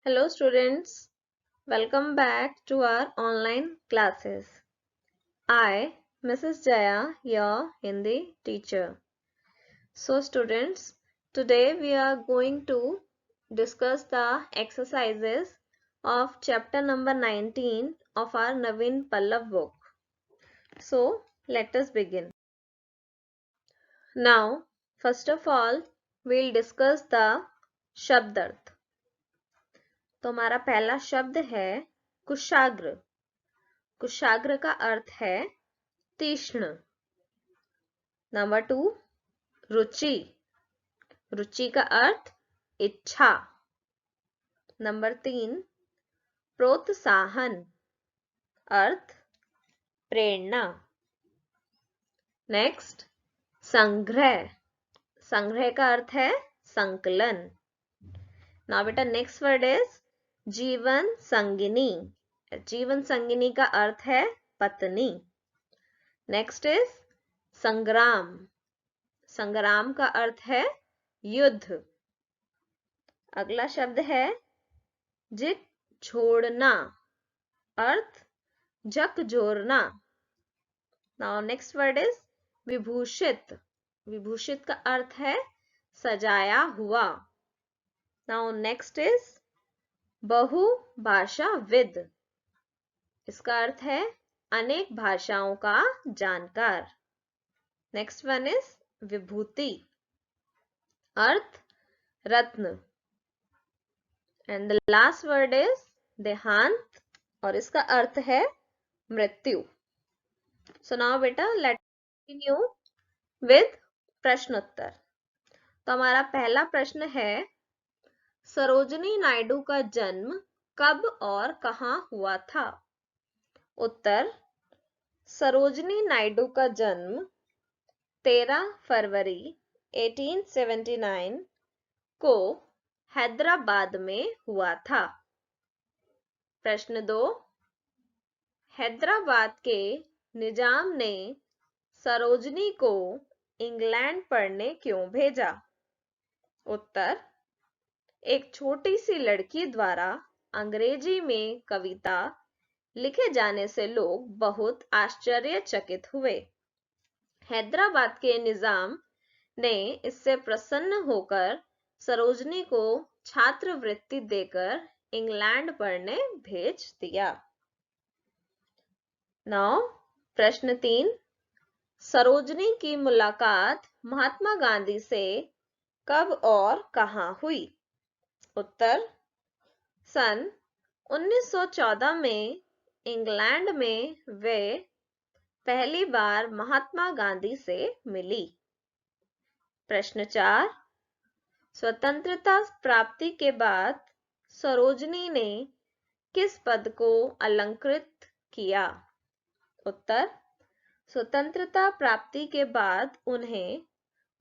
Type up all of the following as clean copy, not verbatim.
Hello students, welcome back to our online classes. I, Mrs. Jaya, your Hindi teacher. So students, today we are going to discuss the exercises of chapter number 19 of our Naveen Pallav book. So let us begin. Now, first of all, we'll discuss the शब्द अर्थ. तो हमारा पहला शब्द है कुशाग्र. कुशाग्र का अर्थ है तीक्ष्ण. नंबर 2 रुचि. रुचि का अर्थ इच्छा. नंबर 3 प्रोत्साहन. अर्थ प्रेरणा. नेक्स्ट संग्रह. संग्रह का अर्थ है संकलन. नाउ बेटा नेक्स्ट वर्ड इज जीवन संगिनी. जीवन संगिनी का अर्थ है पत्नी. नेक्स्ट इज संग्राम. संग्राम का अर्थ है युद्ध. अगला शब्द है जिक छोड़ना. अर्थ झकझोरना. नाउ नेक्स्ट वर्ड इज विभूषित. विभूषित का अर्थ है सजाया हुआ. नाउ नेक्स्ट इज बहुभाषाविद. इसका अर्थ है अनेक भाषाओं का जानकार. नेक्स्ट वन इज विभूति. अर्थ रत्न. And the last word is देहांत और इसका अर्थ है मृत्यु. सो नाउ बेटा लेट कंटिन्यू विद प्रश्नोत्तर. तो हमारा पहला प्रश्न है सरोजिनी नायडू का जन्म कब और कहां हुआ था? उत्तर सरोजिनी नायडू का जन्म 13 फरवरी 1879 को हैदराबाद में हुआ था. प्रश्न 2 हैदराबाद के निजाम ने सरोजिनी को इंग्लैंड पढ़ने क्यों भेजा? उत्तर एक छोटी सी लड़की द्वारा अंग्रेजी में कविता लिखे जाने से लोग बहुत आश्चर्यचकित हुए. हैदराबाद के निजाम ने इससे प्रसन्न होकर सरोजिनी को छात्रवृत्ति देकर इंग्लैंड पढ़ने भेज दिया. नाउ प्रश्न 3 सरोजिनी की मुलाकात महात्मा गांधी से कब और कहां हुई? उत्तर सन 1914 में इंग्लैंड में वे पहली बार महात्मा गांधी से मिली. प्रश्न 4 स्वतंत्रता प्राप्ति के बाद सरोजिनी ने किस पद को अलंकृत किया? उत्तर स्वतंत्रता प्राप्ति के बाद उन्हें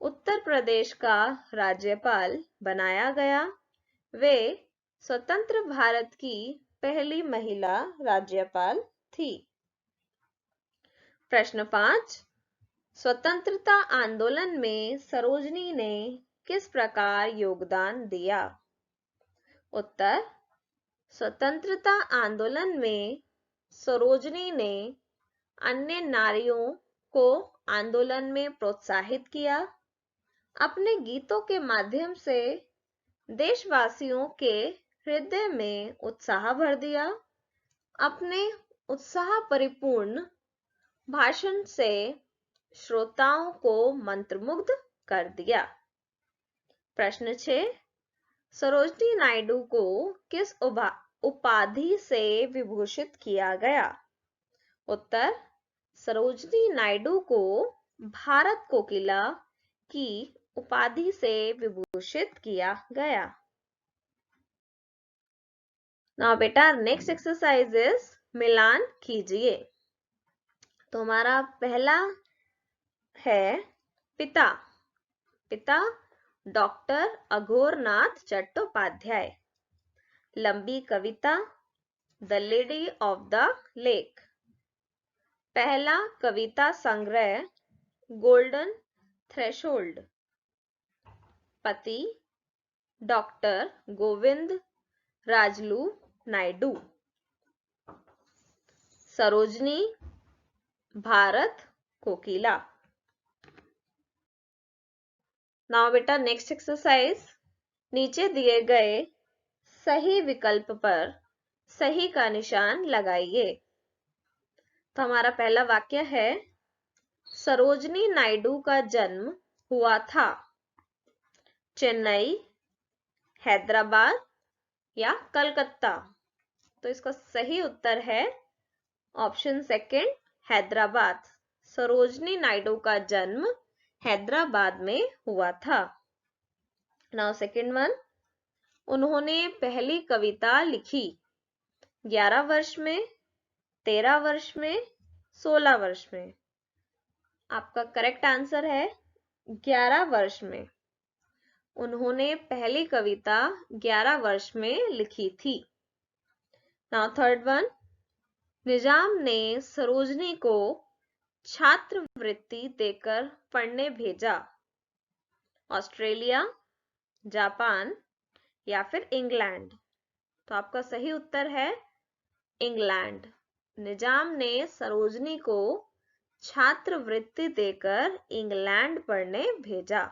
उत्तर प्रदेश का राज्यपाल बनाया गया. वे स्वतंत्र भारत की पहली महिला राज्यपाल थी. प्रश्न 5 स्वतंत्रता आंदोलन में सरोजिनी ने किस प्रकार योगदान दिया? उत्तर स्वतंत्रता आंदोलन में सरोजिनी ने अन्य नारियों को आंदोलन में प्रोत्साहित किया. अपने गीतों के माध्यम से देशवासियों के हृदय में उत्साह भर दिया. अपने उत्साह परिपूर्ण भाषण से श्रोताओं को मंत्रमुग्ध कर दिया. प्रश्न 6 सरोजिनी नायडू को किस उपाधि से विभूषित किया गया? उत्तर सरोजिनी नायडू को भारत कोकिला की उपाधि से विभूषित किया गया. नाउ बेटा नेक्स्ट एक्सरसाइज इज मिलान कीजिए. तो हमारा पहला है पिता. पिता डॉक्टर अघोरनाथ चट्टोपाध्याय. लंबी कविता the lady of the lake. पहला कविता संग्रह गोल्डन थ्रेशोल्ड. पति डॉक्टर गोविंद राजलू नायडू। सरोजनी भारत कोकिला। नाउ बेटा नेक्स्ट एक्सरसाइज, नीचे दिए गए सही विकल्प पर सही का निशान लगाइए। तो हमारा पहला वाक्य है, सरोजनी नायडू का जन्म हुआ था चेन्नई, हैदराबाद या कलकत्ता। तो इसका सही उत्तर है ऑप्शन सेकंड, हैदराबाद। सरोजनी नायडू का जन्म हैदराबाद में हुआ था। नाउ सेकंड वन, उन्होंने पहली कविता लिखी 11 वर्ष में, 13 वर्ष में, 16 वर्ष में। आपका करेक्ट आंसर है 11 वर्ष में। उन्होंने पहली कविता 11 वर्ष में लिखी थी। नाउ थर्ड वन, निजाम ने सरोजनी को छात्रवृत्ति देकर पढ़ने भेजा ऑस्ट्रेलिया, जापान या फिर इंग्लैंड। तो आपका सही उत्तर है इंग्लैंड। निजाम ने सरोजनी को छात्रवृत्ति देकर इंग्लैंड पढ़ने भेजा।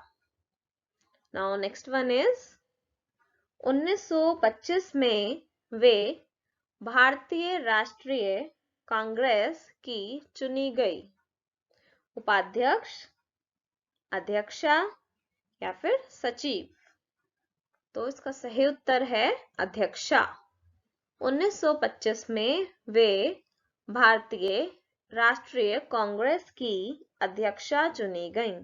नाउ नेक्स्ट वन इज, 1925 में वे भारतीय राष्ट्रीय कांग्रेस की चुनी गई उपाध्यक्ष, अध्यक्षा या फिर सचिव। तो इसका सही उत्तर है अध्यक्षा। 1925 में वे भारतीय राष्ट्रीय कांग्रेस की अध्यक्षा चुनी गईं।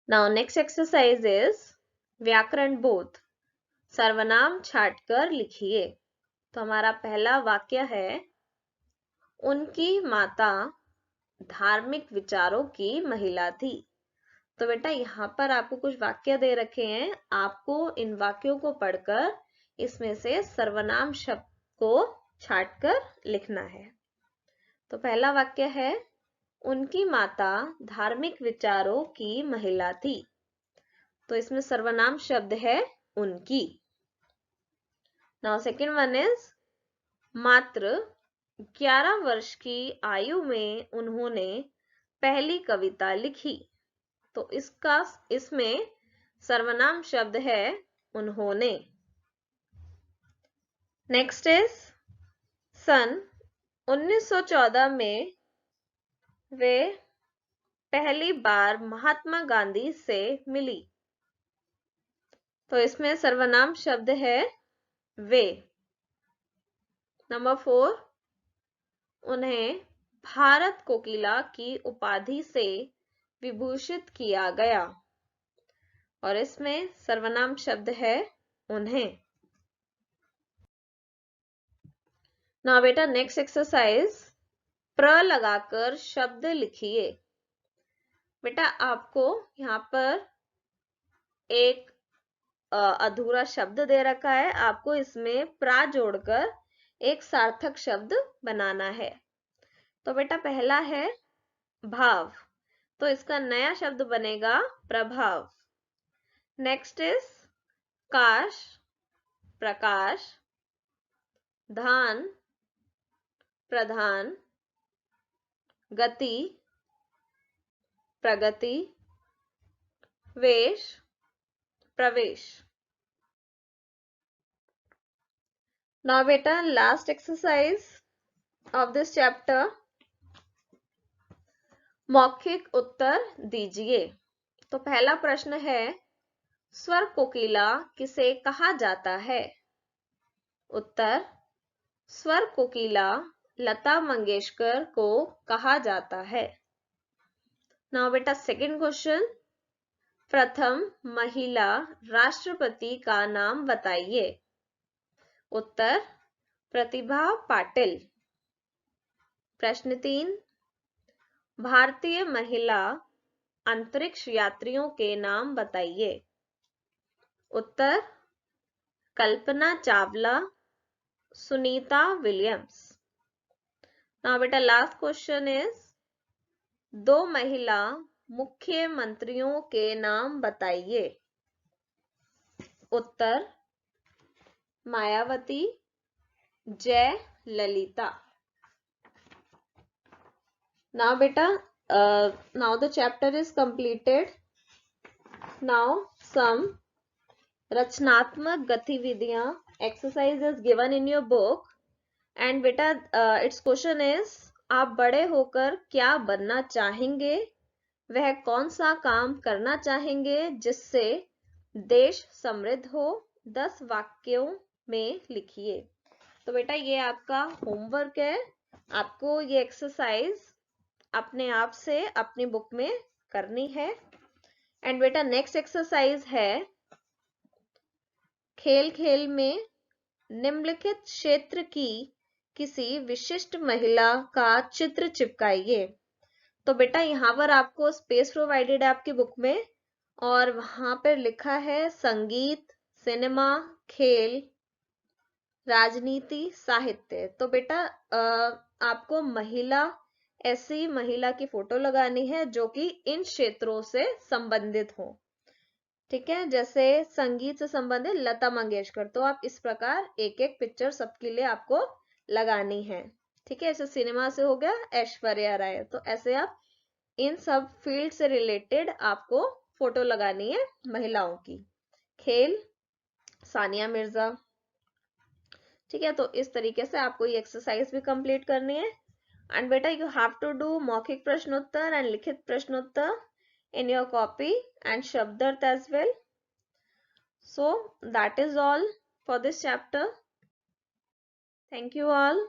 नाउ नेक्स्ट एक्सरसाइज इज व्याकरण बोध, सर्वनाम छांटकर लिखिए। तो हमारा पहला वाक्य है, उनकी माता धार्मिक विचारों की महिला थी। तो बेटा यहाँ पर आपको कुछ वाक्य दे रखे हैं, आपको इन वाक्यों को पढ़कर इसमें से सर्वनाम शब्द को छांटकर लिखना है। तो पहला वाक्य है, उनकी माता धार्मिक विचारों की महिला थी। तो इसमें सर्वनाम शब्द है उनकी। नाउ सेकंड वन इज, मात्र 11 वर्ष की आयु में उन्होंने पहली कविता लिखी। तो इसमें सर्वनाम शब्द है उन्होंने। नेक्स्ट इज, सन 1914 में वे पहली बार महात्मा गांधी से मिली। तो इसमें सर्वनाम शब्द है वे। नंबर 4, उन्हें भारत कोकिला की उपाधि से विभूषित किया गया। और इसमें सर्वनाम शब्द है उन्हें। ना बेटा नेक्स्ट एक्सरसाइज, प्र लगाकर शब्द लिखिए। बेटा आपको यहाँ पर एक अधूरा शब्द दे रखा है, आपको इसमें प्रा जोड़कर एक सार्थक शब्द बनाना है। तो बेटा पहला है भाव, तो इसका नया शब्द बनेगा प्रभाव। नेक्स्ट इज काश, प्रकाश, धान, प्रधान, गति, प्रगति, वेश, प्रवेश। नाउ बेटा last exercise of this chapter, मौखिक उत्तर दीजिए। तो पहला प्रश्न है, स्वर कोकिला किसे कहा जाता है? उत्तर, स्वर कोकिला लता मंगेशकर को कहा जाता है। नाउ बेटा सेकंड क्वेश्चन, प्रथम महिला राष्ट्रपति का नाम बताइए। उत्तर, प्रतिभा पाटिल। प्रश्न 3, भारतीय महिला अंतरिक्ष यात्रियों के नाम बताइए। उत्तर, कल्पना चावला, सुनीता विलियम्स। नाउ बेटा लास्ट क्वेश्चन इज, 2 महिला मुख्यमंत्रियों के नाम बताइए। उत्तर मायावती, जय Lalita. Now beta, now the chapter is completed. Now some रचनात्मक गतिविधियां exercise is given in your book and beta its question is आप बड़े होकर क्या बनना चाहेंगे, वह कौन सा काम करना चाहेंगे जिससे देश समृद्ध हो, 10 वाक्यों में लिखिए. तो बेटा ये आपका होमवर्क है, आपको ये एक्सरसाइज अपने आप से अपनी बुक में करनी है. एंड बेटा नेक्स्ट एक्सरसाइज है खेल खेल में निम्नलिखित क्षेत्र की किसी विशिष्ट महिला का चित्र चिपकाइए. तो बेटा यहाँ पर आपको स्पेस प्रोवाइडेड है आपकी बुक में और वहां पर लिखा है संगीत, सिनेमा, खेल, राजनीति, साहित्य. तो बेटा आपको ऐसी महिला की फोटो लगानी है जो कि इन क्षेत्रों से संबंधित हो. ठीक है, जैसे संगीत से संबंधित लता मंगेशकर, तो आप इस प्रकार एक एक पिक्चर सबके लिए आपको लगानी है. ठीक है, ऐसे सिनेमा से हो गया ऐश्वर्या राय, तो ऐसे आप इन सब फील्ड से रिलेटेड आपको फोटो लगानी है महिलाओं की. खेल सानिया मिर्जा. ठीक है, तो इस तरीके से आपको ये एक्सरसाइज भी कंप्लीट करनी है. एंड बेटा यू हैव टू डू मौखिक प्रश्नोत्तर एंड लिखित प्रश्नोत्तर in your copy and Shabdarth as well. So that is all for this chapter. Thank you all.